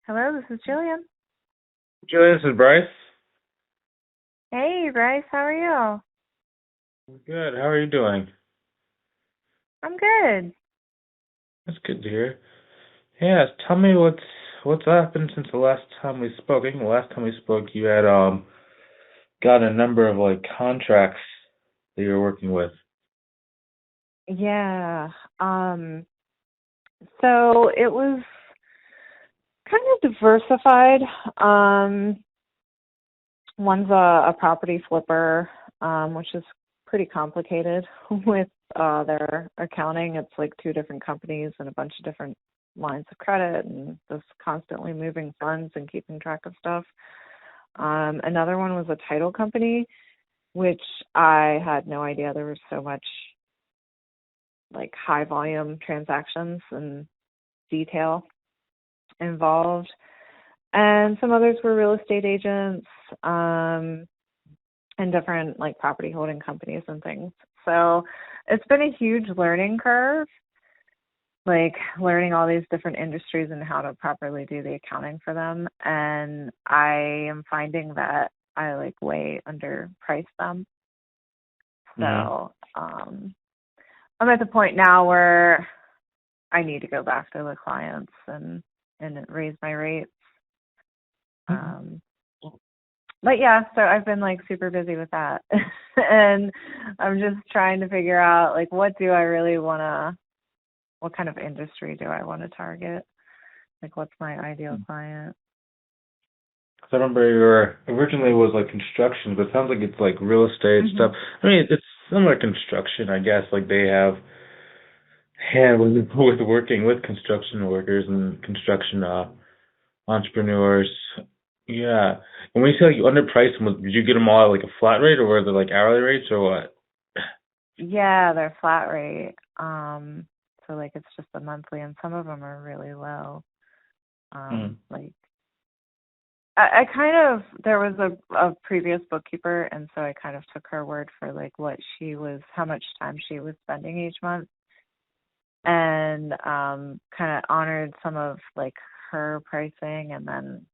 Hello, this is Jillian. Jillian, this is Bryce. Hey, Bryce, how are you? Good. How are you doing? I'm good. That's good to hear. Yeah, tell me what's happened since the last time we spoke. I think the last time we spoke, you had got a number of contracts that you were working with. Yeah. So it was kind of diversified. One's a property flipper, which is pretty complicated with their accounting. It's like two different companies and a bunch of different lines of credit and just constantly moving funds and keeping track of stuff. Another one was a title company, which I had no idea there was so much like high volume transactions and detail involved. And some others were real estate agents, and different like property holding companies and things. So it's been a huge learning curve, like learning all these different industries and how to properly do the accounting for them. And I am finding that I like way underprice them. Mm-hmm. So I'm at the point now where I need to go back to the clients and raise my rates. Um, but yeah, so I've been like super busy with that, and I'm just trying to figure out like what kind of industry do I want to target? Like what's my ideal client? Because I remember you were originally was construction, but it sounds like it's real estate Hmm. stuff. I mean, it's similar to construction, I guess. Like they have hand with working with construction workers and construction entrepreneurs. Yeah. And when you say you underpriced them, did you get them all at a flat rate, or were they hourly rates, or what? Yeah, they're flat rate. So like it's just a monthly, and some of them are really low. Mm. Like I kind of there was a previous bookkeeper, and so I kind of took her word for like how much time she was spending each month, and kind of honored some of like her pricing, and then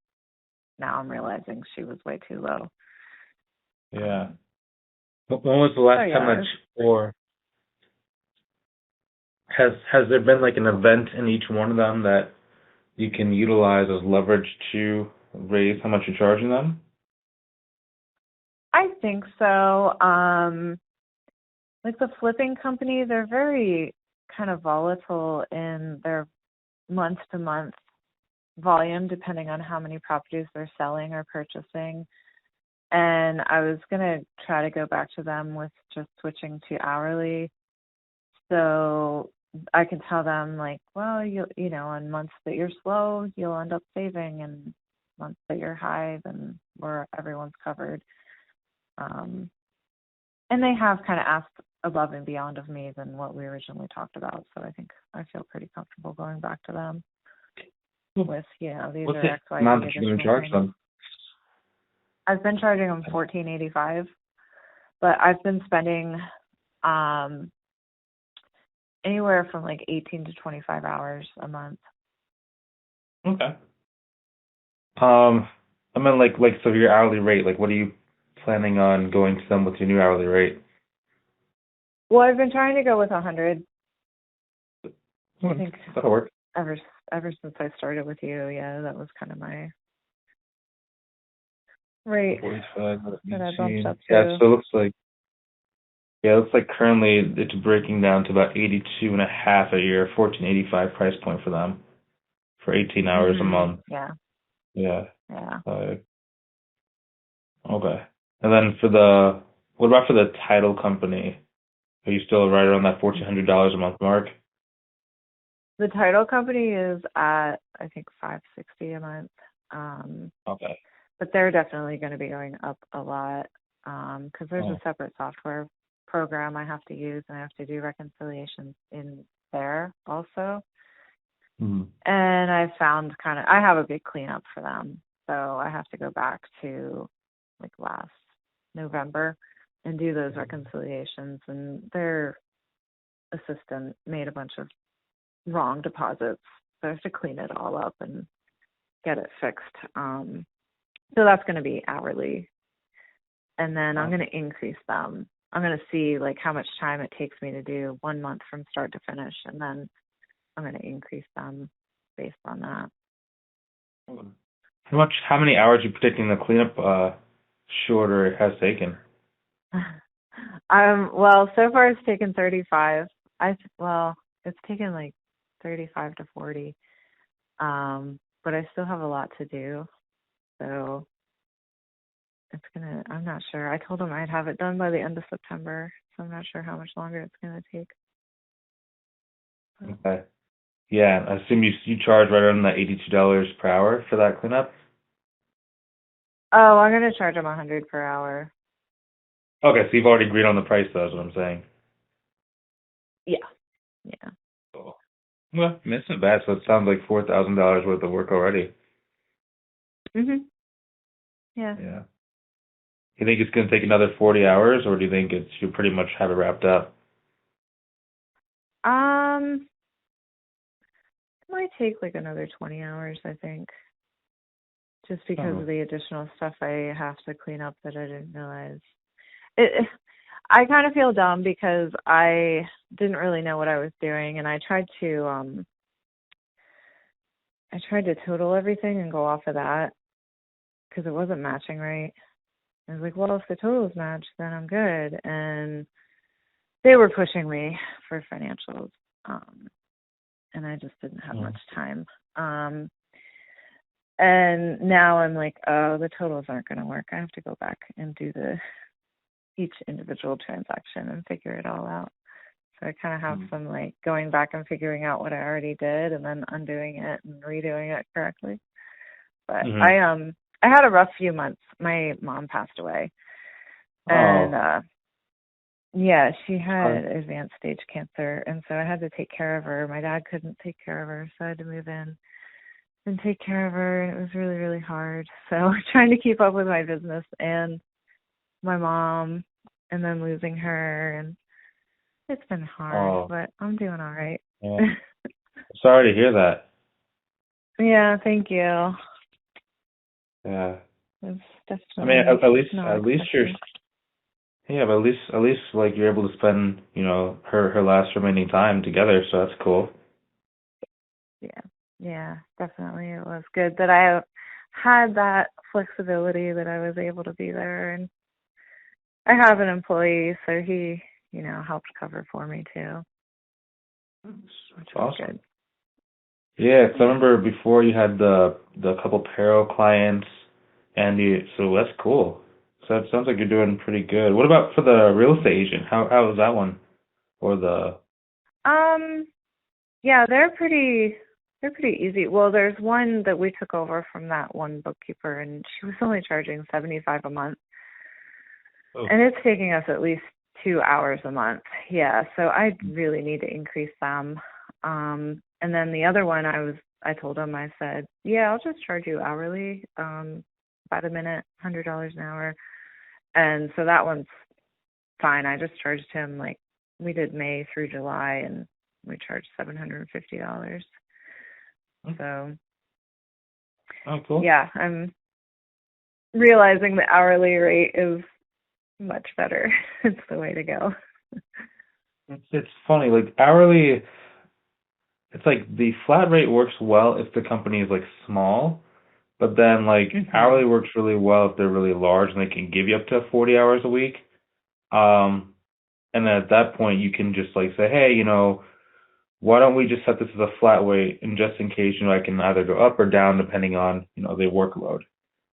now I'm realizing she was way too low. Yeah. Um, When was the so last time yeah, or has there been an event in each one of them that you can utilize as leverage to raise how much you're charging them? I think so. Like the flipping company, they're very kind of volatile in their month to month volume, depending on how many properties they're selling or purchasing. And I was going to try to go back to them with just switching to hourly. So I can tell them like, well, on months that you're slow, you'll end up saving, and months that you're high, then where everyone's covered. Um, and they have kind of asked above and beyond of me than what we originally talked about. So I think I feel pretty comfortable going back to them with, these What's are the XYZ amount that you're going to additional charge payments. them? I've been charging them $14.85, but I've been spending um anywhere from like 18 to 25 hours a month. Okay. I mean, so your hourly rate, what are you planning on going to them with your new hourly rate? Well, I've been trying to go with 100. I Hmm, think that'll work. ever ever since I started with you, yeah, that was kind of my rate 45, that I bumped 18. up Yeah, to. so it looks like currently it's breaking down to about 82 and a half a year, 1485 price point for them for 18 hours a Mhm. month. Yeah. Yeah. Yeah. Uh, okay. And then what about for the title company? Are you still right around that $1,400 a month mark? The title company is at I think 560 a month. Um, Okay. but they're definitely going to be going up a lot because there's a Oh. separate software program I have to use, and I have to do reconciliations in there also. Mhm. And I have a big cleanup for them. So I have to go back to like last November and do those reconciliations. And their assistant made a bunch of wrong deposits. So I have to clean it all up and get it fixed. So that's going to be hourly. And then I'm going to increase them. I'm going to see like how much time it takes me to do 1 month from start to finish. And then I'm going to increase them based on that. How many hours are you predicting the cleanup shorter has taken? Well, so far it's taken 35. It's taken like 35 to 40. But I still have a lot to do. So I'm not sure. I told him I'd have it done by the end of September. So I'm not sure how much longer it's going to take. Okay. Yeah, I assume you charge right around that $82 per hour for that cleanup? Oh, I'm going to charge him $100 per hour. Okay, so you've already agreed on the price, though, is what I'm saying. Yeah. Cool. Well, it's not bad. So it sounds like $4,000 worth of work already. Mhm. Yeah. Yeah. You think it's going to take another 40 hours, or do you think you pretty much have it wrapped up? It might take like another 20 hours, I think, just because of the additional stuff I have to clean up that I didn't realize. I kind of feel dumb because I didn't really know what I was doing, and I tried to total everything and go off of that because it wasn't matching right. I was like, well, if the totals match, then I'm good. And they were pushing me for financials, and I just didn't have much time. And now I'm like, oh, the totals aren't going to work. I have to go back and do each individual transaction and figure it all out. So I kind of have some like going back and figuring out what I already did and then undoing it and redoing it correctly. But I had a rough few months. My mom passed away. And yeah, she had advanced stage cancer, and so I had to take care of her. My dad couldn't take care of her, so I had to move in and take care of her, and it was really, really hard. So trying to keep up with my business and my mom, and then losing her, and it's been hard, but I'm doing all right. Yeah. Sorry to hear that. Yeah, thank you. Yeah. It's definitely. I mean, at least you're. Yeah, but at least like you're able to spend, her last remaining time together, so that's cool. Yeah, definitely. It was good that I had that flexibility, that I was able to be there, and I have an employee, so he, helped cover for me too. That's awesome. Good. Yeah, so I remember before you had the couple payroll clients, so that's cool. So it sounds like you're doing pretty good. What about for the real estate agent? How was that one? Or the yeah, they're pretty easy. Well, there's one that we took over from that one bookkeeper, and she was only charging $75 a month. Oh. And it's taking us at least 2 hours a month. Yeah, so I really need to increase them. And then the other one, I told him, I said, yeah, I'll just charge you hourly, by the minute, $100 an hour. And so that one's fine. I just charged him, like, we did May through July, and we charged $750. So, cool. Yeah, I'm realizing the hourly rate is much better. It's the way to go. It's funny, like hourly, it's like the flat rate works well if the company is like small, but then like hourly works really well if they're really large and they can give you up to 40 hours a week. And then at that point you can just like say, hey, why don't we just set this as a flat rate, and just in case, I can either go up or down depending on, the workload.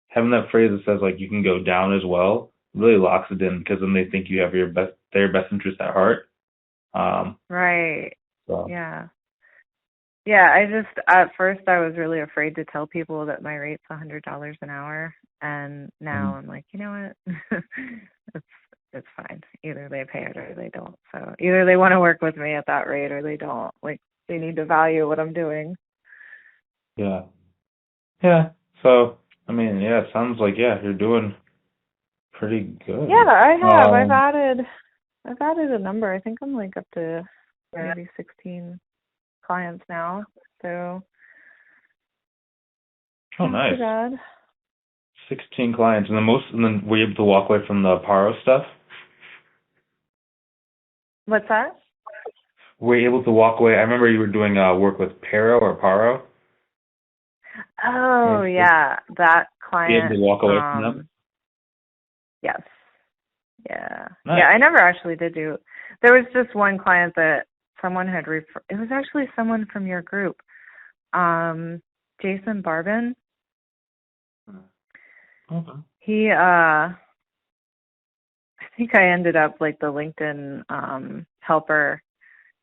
Having that phrase that says like you can go down as well really locks it in, because then they think you have their best interest at heart. Right. So. Yeah. Yeah, at first I was really afraid to tell people that my rate's $100 an hour, and now I'm like, you know what? it's fine. Either they pay it or they don't. So either they want to work with me at that rate or they don't. Like, they need to value what I'm doing. Yeah. Yeah. So, I mean, yeah, it sounds like, you're doing pretty good. Yeah, I have. I've added a number. I think I'm like up to maybe 16 clients now. So Oh, Not too nice. bad. 16 clients, and then were you able to walk away from the Paro stuff? What's that? Were you able to walk away? I remember you were doing work with Paro or Paro. Oh, Were yeah, that you able client. to walk away from them? Yes. Yeah. Yeah, Nice. I never actually did do. There was just one client that someone had referred. It was actually someone from your group. Jason Barbin. Okay. I think I ended up like the LinkedIn helper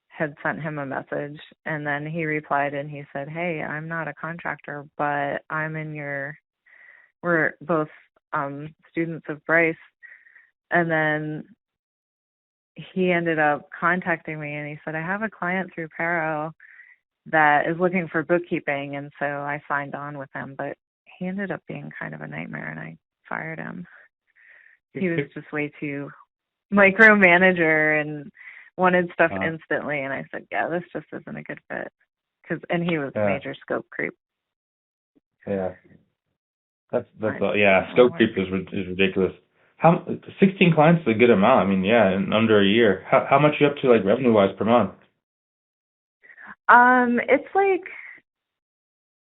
had sent him a message, and then he replied and he said, "Hey, I'm not a contractor, but I'm in your we're both students of Bryce." And then he ended up contacting me and he said, "I have a client through Paro that is looking for bookkeeping." And so I signed on with him, but he ended up being kind of a nightmare and I fired him. He was just way too micromanager and wanted stuff instantly. And I said, yeah, this just isn't a good fit. And he was Yeah. major scope creep. Yeah. That's scope creep is ridiculous. How 16 clients is a good amount. I mean, yeah, in under a year. How much you up to like revenue wise per month? It's like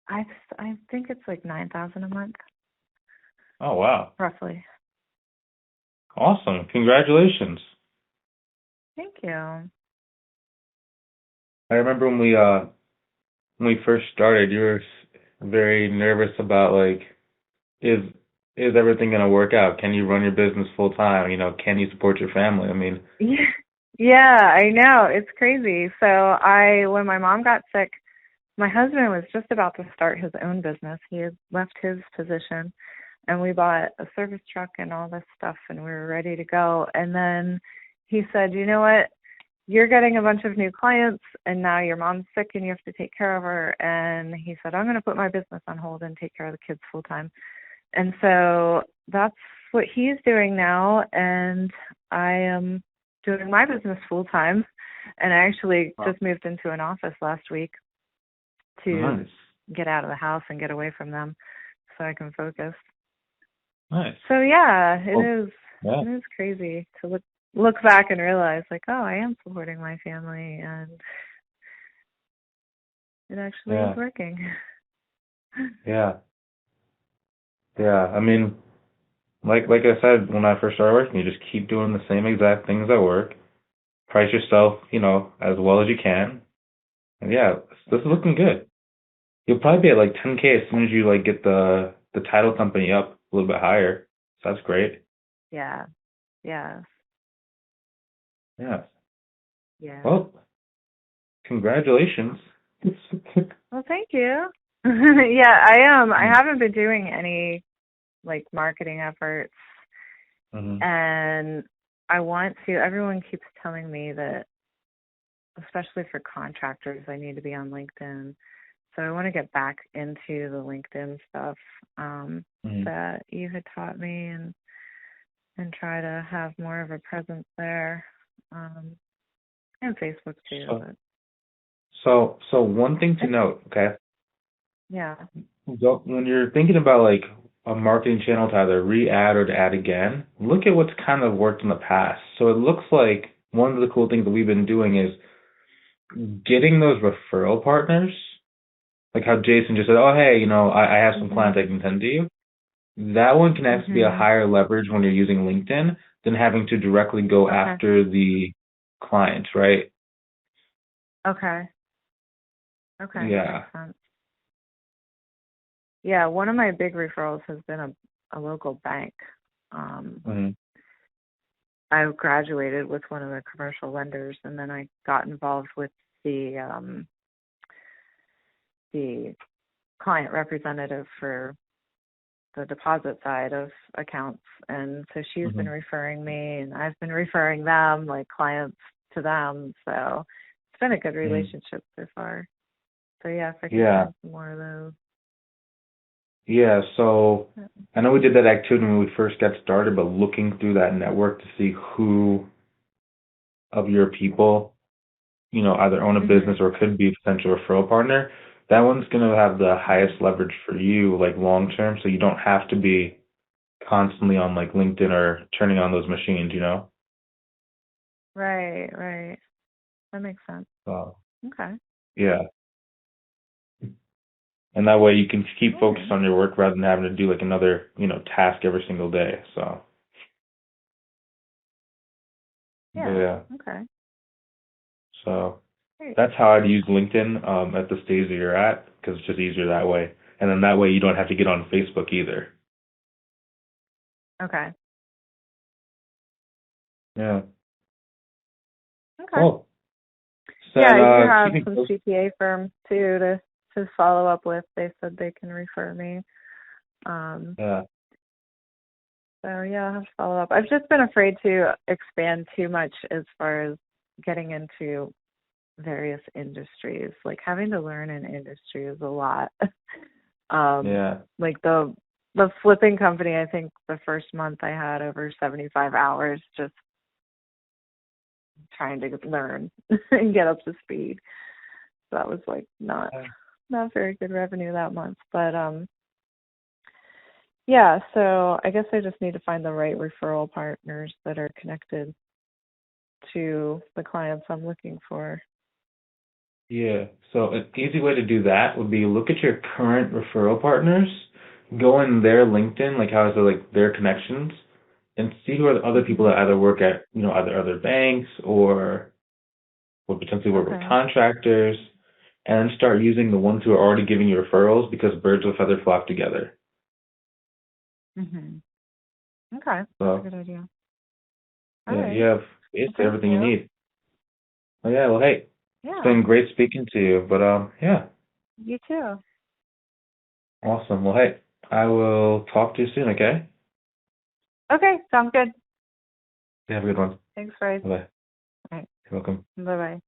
I think it's like 9,000 a month. Oh wow. Roughly. Awesome. Congratulations. Thank you. I remember when we first started, you were very nervous about like is everything going to work out? Can you run your business full time? You know, can you support your family? I mean, yeah, I know. It's crazy. So when my mom got sick, my husband was just about to start his own business. He had left his position and we bought a service truck and all this stuff and we were ready to go. And then he said, you know what? You're getting a bunch of new clients and now your mom's sick and you have to take care of her. And he said, I'm going to put my business on hold and take care of the kids full time. And so that's what he's doing now. And I am doing my business full time. And I actually just moved into an office last week to get out of the house and get away from them so I can focus. Nice. So yeah, it is crazy to look back and realize like, oh, I am supporting my family and it actually is working. Yeah. Yeah. I mean, like I said, when I first started working, you just keep doing the same exact things that work. Price yourself, you know, as well as you can. And yeah, this is looking good. You'll probably be at like 10K as soon as you like get the title company up a little bit higher. So that's great. Yeah. Yeah. Yeah. Yeah. Well, congratulations. Well, thank you. Yeah, I am. I haven't been doing any like marketing efforts. And I want to. Everyone keeps telling me that, especially for contractors, I need to be on LinkedIn. So I want to get back into the LinkedIn stuff that you had taught me and try to have more of a presence there. And Facebook too. So one thing to note, okay? Yeah. So when you're thinking about like a marketing channel to either re-add or to add again, look at what's kind of worked in the past. So it looks like one of the cool things that we've been doing is getting those referral partners, like how Jason just said, oh, hey, you know, I have some clients I can send to you. That one can actually be a higher leverage when you're using LinkedIn than having to directly go after the clients, right? Okay. Yeah. Makes sense. Yeah, one of my big referrals has been a local bank. I graduated with one of the commercial lenders, and then I got involved with the client representative for the deposit side of accounts. And so she's been referring me, and I've been referring them, like clients to them. So it's been a good relationship so far. So yeah, if I can find some more of those. Yeah, so I know we did that activity when we first got started, but looking through that network to see who of your people, you know, either own a business or could be a potential referral partner, that one's going to have the highest leverage for you, like long term, so you don't have to be constantly on like LinkedIn or turning on those machines, you know? Right, right. That makes sense. So, Okay. yeah. And that way you can keep All focused right. on your work rather than having to do like another, task every single day. So, but Yeah. yeah. Okay. So Great. that's how I'd use LinkedIn at the stage that you're at because it's just easier that way. And then that way you don't have to get on Facebook either. Okay. Yeah. Okay. Cool. Yeah, Said I do keep have me some close. CPA firms too to follow up with. They said they can refer me. Yeah. So yeah, I'll have to follow up. I've just been afraid to expand too much as far as getting into various industries. Like having to learn an industry is a lot. Yeah. Like the flipping company, I think the first month I had over 75 hours just trying to learn and get up to speed. So that was like not very good revenue that month. But yeah, so I guess I just need to find the right referral partners that are connected to the clients I'm looking for. Yeah. So an easy way to do that would be look at your current referral partners, go in their LinkedIn, like how is it like their connections, and see who are the other people Mhm. that either work at, either other banks or would potentially work with Okay. contractors, and then start using the ones who are already giving you referrals because birds with feather flock together. Mhm. Okay. That's a So good idea. All yeah, you right. have Well, basically thank everything you you. need. Oh yeah, well hey, it's Yeah. been great speaking to you, but yeah, You too. awesome. Well hey, I will talk to you soon, okay? Okay. Sounds good. You have a good one. Thanks, Bryce. Bye bye. All right. You're welcome. Bye bye.